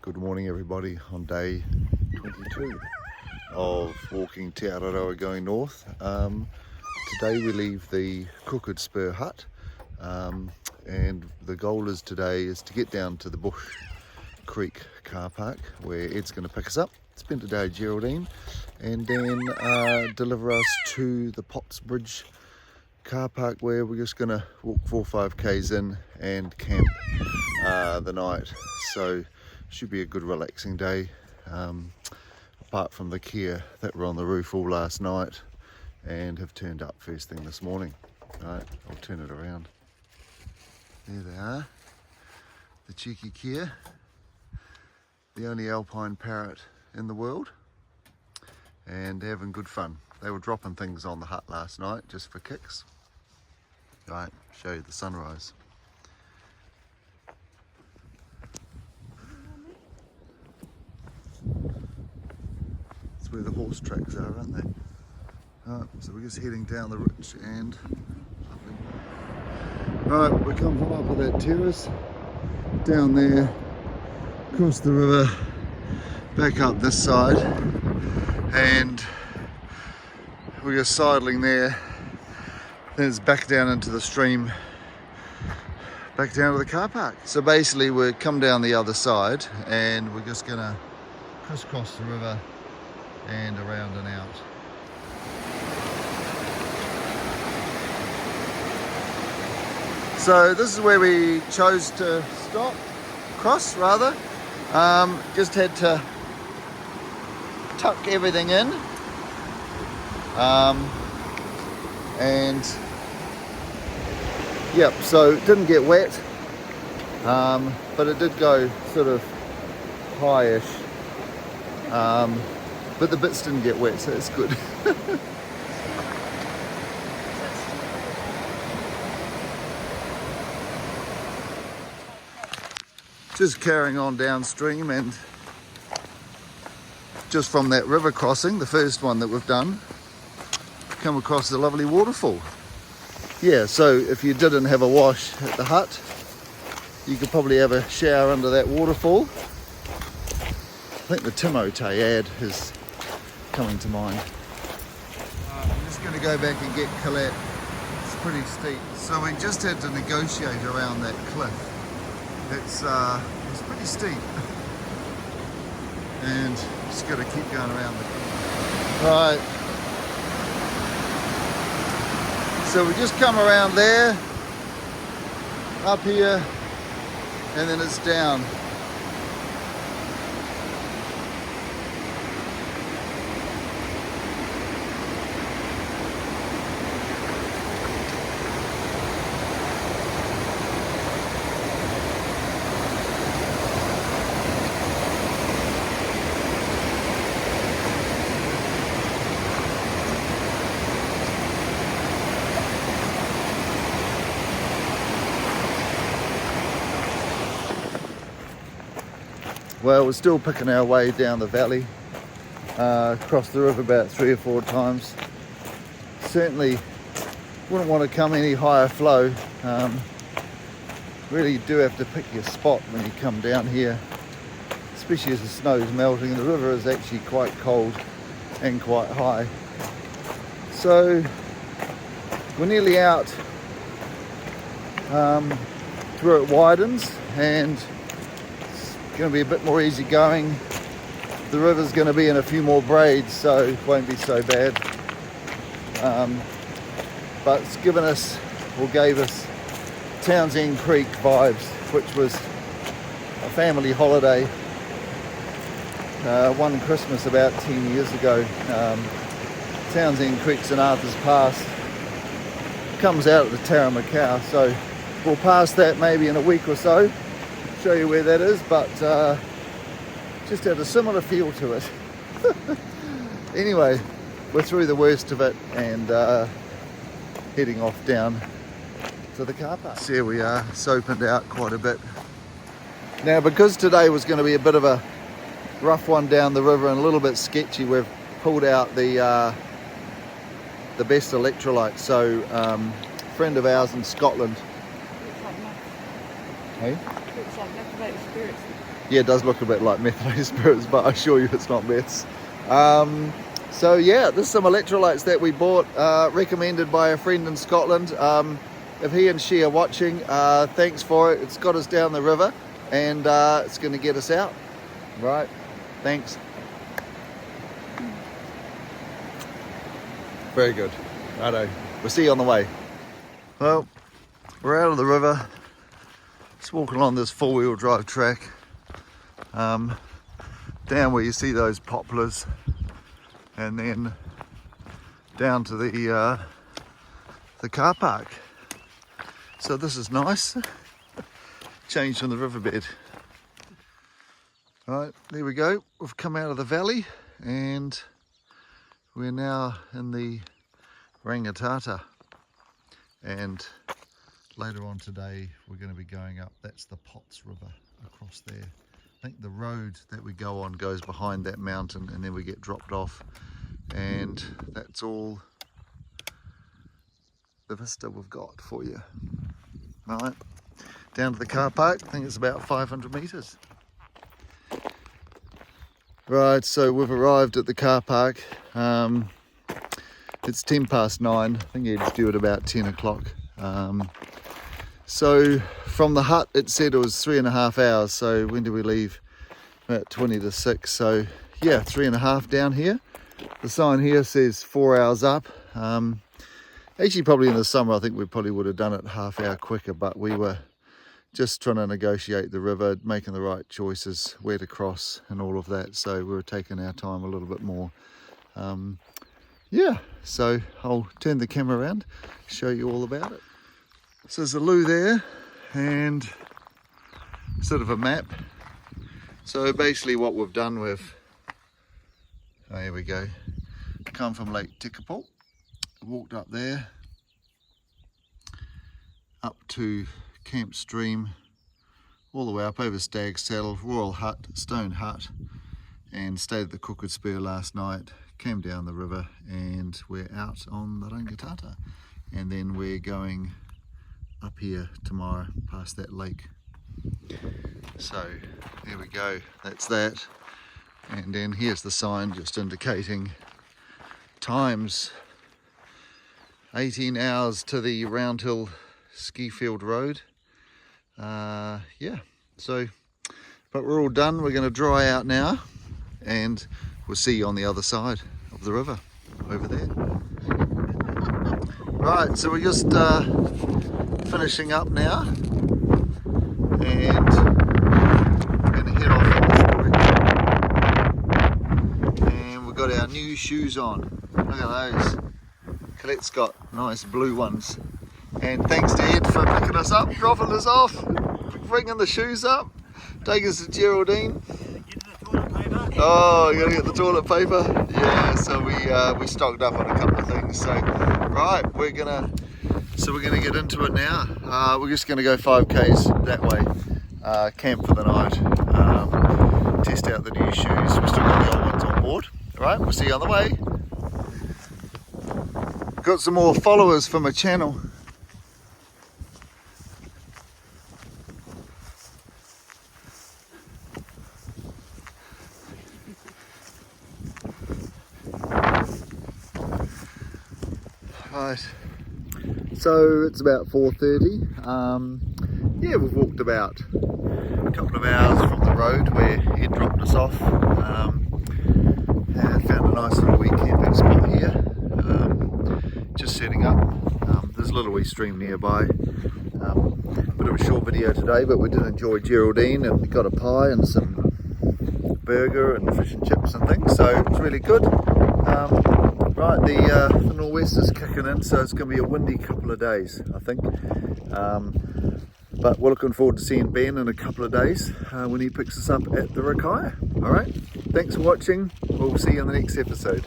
Good morning everybody on day 22 of walking Te Araroa going north. Today we leave the crooked Spur hut and the goal is today is to get down to the Bush Creek car park where Ed's going to pick us up, spend the day at Geraldine and then deliver us to the Potts Bridge car park where we're just going to walk 4 or 5 k's in and camp the night. So should be a good relaxing day, apart from the care that were on the roof all last night and have turned up first thing this morning. Right, I'll turn it around. There they are, the cheeky care, the only alpine parrot in the world, and having good fun. They were dropping things on the hut last night just for kicks. Right, show you the sunrise. That's where the horse tracks are, aren't they? Right, so we're just heading down the ridge and right, we come from up with that terrace, down there, across the river, back up this side, and we're just sidling there, then it's back down into the stream, back down to the car park. So basically we've come down the other side and we're just gonna crisscross the river and around and out. So this is where we chose to stop, cross rather. Just had to tuck everything in. And yep, so it didn't get wet, but it did go sort of high-ish, but the bits didn't get wet, so it's good. Just carrying on downstream, and just from that river crossing, the first one that we've done, come across a lovely waterfall. Yeah, so if you didn't have a wash at the hut, you could probably have a shower under that waterfall. I think the Timote ad is coming to mind. I'm just going to go back and get Colette. It's pretty steep. So we just had to negotiate around that cliff. It's pretty steep. And just got to keep going around the cliff. Right. So we just come around there, up here, and then it's down. Well, we're still picking our way down the valley, across the river about 3 or 4 times. Certainly wouldn't want to come any higher flow. Really you do have to pick your spot when you come down here, especially as the snow's melting. The river is actually quite cold and quite high. So we're nearly out to where it widens, and going to be a bit more easy going. The river's going to be in a few more braids, so it won't be so bad. But it's given us, or gave us, Townsend Creek vibes, which was a family holiday one Christmas about 10 years ago. Townsend Creek's in Arthur's Pass, comes out of the Taramacau, so we'll pass that maybe in a week or so. Show you where that is, but just had a similar feel to it. Anyway, we're through the worst of it and heading off down to the car park. So here we are, it's opened out quite a bit. Now because today was going to be a bit of a rough one down the river and a little bit sketchy, we've pulled out the best electrolyte. So a friend of ours in Scotland. Hey? Yeah, it does look a bit like methanol spirits, but I assure you it's not meths. So yeah, this is some electrolytes that we bought, recommended by a friend in Scotland. If he and she are watching, thanks for it. It's got us down the river, and it's going to get us out. Right, thanks. Very good. Righto, we'll see you on the way. Well, we're out of the river, just walking along this four-wheel drive track, down where you see those poplars, and then down to the car park. So this is nice, change from the riverbed. Right, there we go. We've come out of the valley and we're now in the Rangitata. And later on today we're going to be going up, that's the Potts River across there. I think the road that we go on goes behind that mountain, and then we get dropped off, and that's all the vista we've got for you. Right, down to the car park. I think it's about 500 metres. Right, so we've arrived at the car park. It's 9:10. I think it's due at about 10 o'clock. So from the hut it said it was 3.5 hours. So when did we leave? About 20 to 6. So yeah, 3.5 down here. The sign here says 4 hours up. Actually, probably in the summer I think we probably would have done it half hour quicker, but we were just trying to negotiate the river, making the right choices, where to cross and all of that. So we were taking our time a little bit more. Yeah, so I'll turn the camera around, show you all about it. So there's a loo there and sort of a map. So basically what we've done with, oh, here we go, come from Lake Tikapau, walked up there, up to Camp Stream, all the way up over Stag Saddle, Royal Hut, Stone Hut, and stayed at the Crooked Spur last night, came down the river, and we're out on the Rangitata. And then we're going up here tomorrow past that lake. So there we go, that's that. And then here's the sign just indicating times. 18 hours to the Roundhill Skifield Road. Yeah, so, but we're all done. We're going to dry out now, and we'll see you on the other side of the river, over there. Right, so we're just finishing up now, and we're going to head off in this direction. And we've got our new shoes on. Look at those. Colette's got nice blue ones. And thanks to Ed for picking us up, dropping us off, bringing the shoes up, taking us to Geraldine. Oh, you gotta get the toilet paper. Yeah, so we stocked up on a couple of things. So right, we're gonna get into it now. We're just gonna go 5Ks that way, camp for the night, test out the new shoes. We've still got the old ones on board. All right, we'll see you on the way. Got some more followers for my channel. Right, so it's about 4:30. Yeah, we've walked about a couple of hours from the road where Ed dropped us off. And found a nice little wee camping spot here. Just setting up. There's a little wee stream nearby. Bit of a short video today, but we did enjoy Geraldine and got a pie and some burger and fish and chips and things, so it's really good. Right, the nor'west is kicking in, so it's going to be a windy couple of days, I think. But we're looking forward to seeing Ben in a couple of days when he picks us up at the Rakaia. Alright, thanks for watching. We'll see you in the next episode.